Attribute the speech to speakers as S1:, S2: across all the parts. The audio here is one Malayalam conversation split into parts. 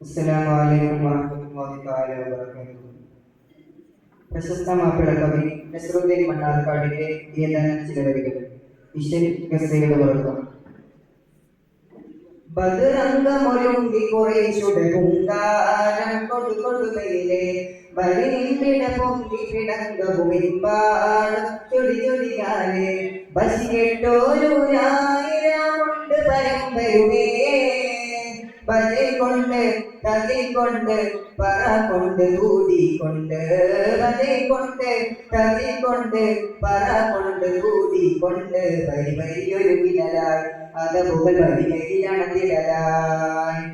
S1: അസ്സലാമു അലൈക്കും വറഹ്മത്തുള്ളാഹി തആല വബറകാതുഹു. പ്രശസ്ത മാപ്പിള കവി നസ്രുദ്ദീൻ മണ്ണാർക്കാടിന്റെ ഏതാനും ചില വരികൾ വിഷൻ ഗസയുടെ വർഗ്ഗം. ബദറംഗമൊരുങ്ങി കുറേശുടെ ഹുങ്കാരം കൊടുകൊടുമയിലെ ബലിനിന്നിട പൊന്തി പിടങ്കവുമിമ്പാടും ചൊടി ചൊടിയാലെ ബസി കെട്ടോരൂരായിരമുണ്ട് പരമ്പരുമേ ബജെ കൊണ്ട് തകി കൊണ്ട് പറ കൊണ്ട് കൂടിക്കൊണ്ട് ബജെ കൊണ്ട് തകി കൊണ്ട് പറ കൊണ്ട് കൂടിക്കൊണ്ട് വരി വരിയൊരു വിടലായി അതവുകൾ വരികയിലണത്തിടലായി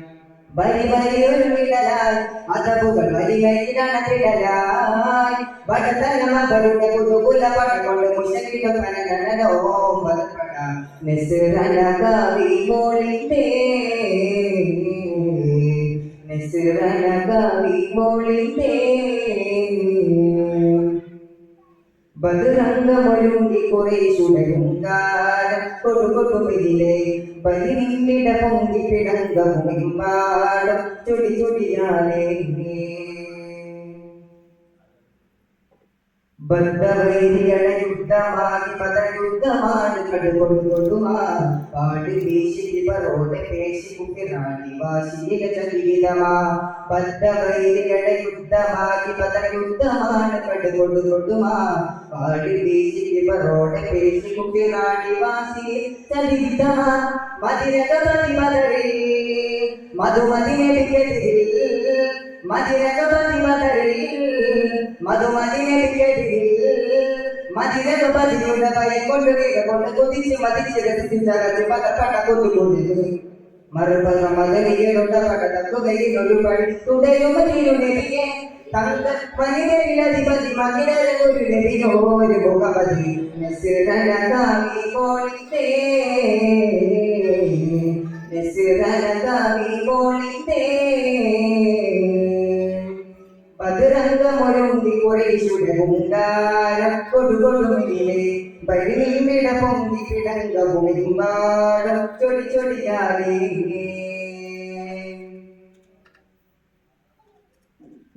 S1: വരി വരിയൊരു വിടലായി അതവുകൾ വരികയിലണത്തിടലായി വടതലമകളുടെ കുതുകുല പടകൊണ്ട് മുഷകിടും കനകനോം വലപ്പട നിസ്സരണ കവി മോളിന്റെ നിസ്സരണ കവി മോളിന്റെ ബദറംഗമൊരുങ്ങി കുറേശുടെ ഹുങ്കാരം കൊടുകൊടുമിതിലെ ബലിനിന്നിട പൊങ്കി പിടങ്കവുമിമ്പാടും ചൊടി ചൊടിയാലേ ബദ്ധവൈരികളെ യുദ്ധമാകി പദയുദ്ധമാണ് കടുകൊടുകൊടുമാ പാടി വീശി ഇവരോടെ പേശി കുട്ടിറാണി വാശിയിലെ ചലിതമാ ബദ്ധവൈരികളെ യുദ്ധമാകി പദയുദ്ധമാണ് കടുകൊടുകൊടുമാ പാടി വീശി ഇവരോടെ പേശി കുട്ടിറാണി വാശിയിൽ ചലിതമാ മതിരകപതി മദറി മധുമതിനെതിരിൽ മതിരകപതി മദറി മധുമതിനെതിരിൽ മതിരകപതിയുടെ ഭയം കൊണ്ട് കൊണ്ട് കുതിച്ച് മതിച്ച് രസിച്ചത് പടപട കൊണ്ടുകൊണ്ടിരുന്നു മറുപക മകനികളുടെ പടതക്കുകയിലൊരു പഴി തുടരുമതിരുനെതിരെ തങ്ക പനിരധിപതി മകിരൊരു നെതിരോ ഒരു മുഖപതി നസ്രനകാമി മോളിത്തേ നസ്രനകാമി മോളിത്തേ ബദറംഗമൊരുങ്ങി കുറേശുടെ ഹുങ്കാരം കൊടുകൊടുമിതിലെ ബലിനിന്നിട പൊങ്കി പിടങ്കവുമിമ്പാടും ചൊടി ചൊടിയാലേ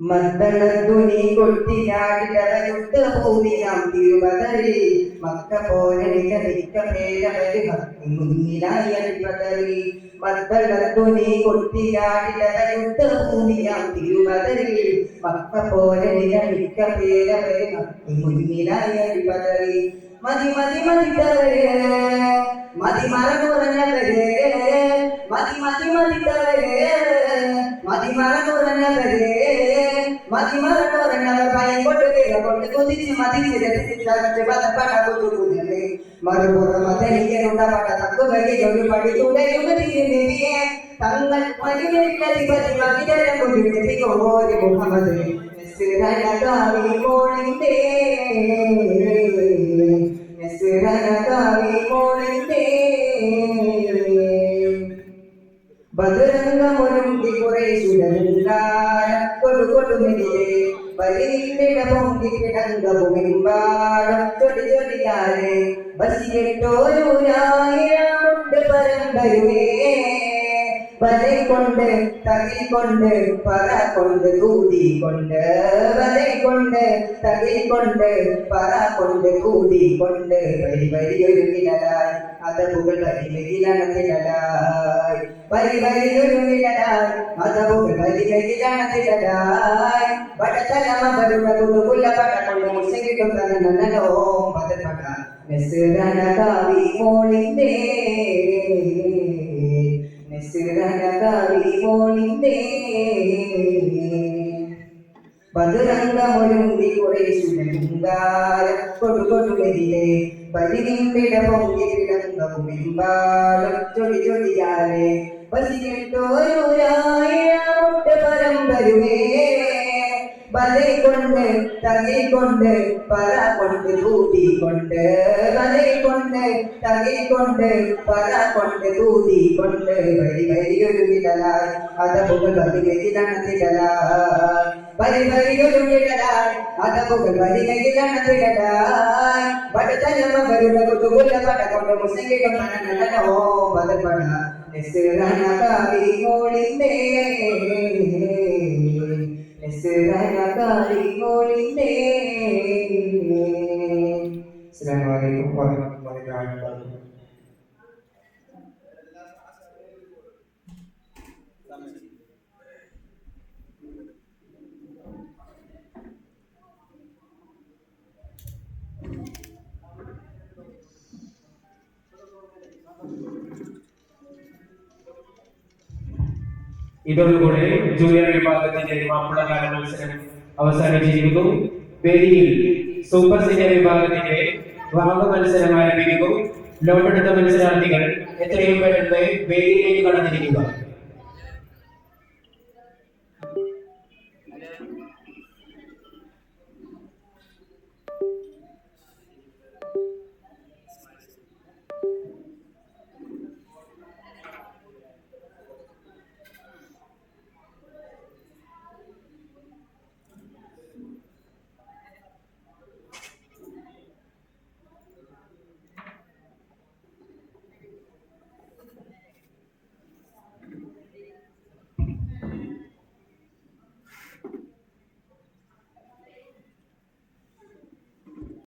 S1: മദ്ദളധ്വനി കൊട്ടിയാടിടവയുദ്ധ ഭൂമിയാം തിരുവതറി മക്ക പോലെ നിലനിക്ക പേരവര് ഭക്തി മുന്നിലായി അടിപതറി മദ്ദളധ്വനി കൊട്ടിയാടിടവയുദ്ധ ഭൂമിയാം തിരുവതറി മക്ക പോലെ നിലനിക്ക പേരവര് ഭക്തി മുന്നിലായി അടിപതറി മതി മതി മതിത്തവര് മതി മറന്നുറഞ്ഞവര് മതി മതി മതിത്തവര് മതി മറന്നുറഞ്ഞവര് മതി മറന്നുറഞ്ഞവർ ഭയം കൊണ്ട് കൊണ്ട് കുതിച്ച് മതിച്ച് രസിച്ച് പദപ്പട കൊണ്ടുകൂടല് മറുപുറം മതനികളുണ്ട പട തക്കുകളിലൊരു പടി തുടരുമതിയെ തങ്ങൾ മതിലധിപതി മകിരം കൊണ്ടുവെത്തിക്കോ ഒരു മുഹമ്മദ് നസ്രനകാമി മോളിന്റെ നസ്രനകാമി മോളിന്റെ ബദറംഗമൊരുങ്ങി കുറേശുടെ ഹുങ്കാരം കൊടുകൊടുമിതിലെ ബലിനിന്നിട പൊങ്കി പിടങ്കവുമിമ്പാടും ചൊടി ചൊടിയാലെ ബസി കെട്ടോരൂരായിരമുണ്ട് പരമ്പരുമേ ബലെ കൊണ്ട് തകി കൊണ്ട് പറ കൊണ്ട് കൂടിക്കൊണ്ട് ബലെ കൊണ്ട് തകി കൊണ്ട് പറ കൊണ്ട് കൂടിക്കൊണ്ട് വരി വരിയൊരു വിടലായി അതവുകൾ വരികയിലണത്തിടലായി വരി വരിയൊരു വിടലായി അതവുകൾ വരികയിലണത്തിടലായി വടതലമകളുടെ കുതുകുല പടകൊണ്ട് മുഷകിടും കനകനോം പദപട നസ്രനകാമി മോളിന്റെ നസ്രനകാമി മോളിന്റെ ബദറംഗമൊരുങ്ങി കുറേശുടെ ഹുങ്കാരം കൊടുകൊടുമിതിലെ ബലിനിന്നിട പൊങ്കി പിടങ്കവുമിമ്പാടും ചൊടി ചൊടിയാലെ ബസി കെട്ടോരൂരായിരമുണ്ട് പരമ്പരുമേ ബലെ കൊണ്ട് തകി കൊണ്ട് പറ കൊണ്ട് കൂടിക്കൊണ്ട് ബലെ കൊണ്ട് തകി കൊണ്ട് പറ കൊണ്ട് കൂടിക്കൊണ്ട് വരി വരിയൊരു വിടലായി അതവുകൾ വരികയിലണത്തിടലായി വരി വരിയൊരു വിടലായി അതവുകൾ വരികയിലണത്തിടലായി വടതലമകളുടെ കുതുകുല പട കൊണ്ട് മുഷകിടും കനകനോം വലപ്പട എസ്റനകാരി മോളിന്റെ എസ്റനകാരി മോളിന്റെ. അസ്സലാമു അലൈക്കും വറഹ്മത്തുള്ളാഹി വബറകാതുഹു.
S2: ഇതോടുകൂടെ ജൂനിയർ വിഭാഗത്തിന്റെ മാപ്പിളകാല മത്സരം അവസാനിച്ചിരിക്കുന്നു. വേദിയിൽ സൂപ്പർ സീനിയർ വിഭാഗത്തിന്റെ ഭാഗ മത്സരം ആരംഭിക്കുന്നു. ലോട്ടെടുത്ത മത്സരാർത്ഥികൾ എത്രയും പെട്ടെന്ന് വേദിയിലേക്ക് കടന്നിരിക്കുക.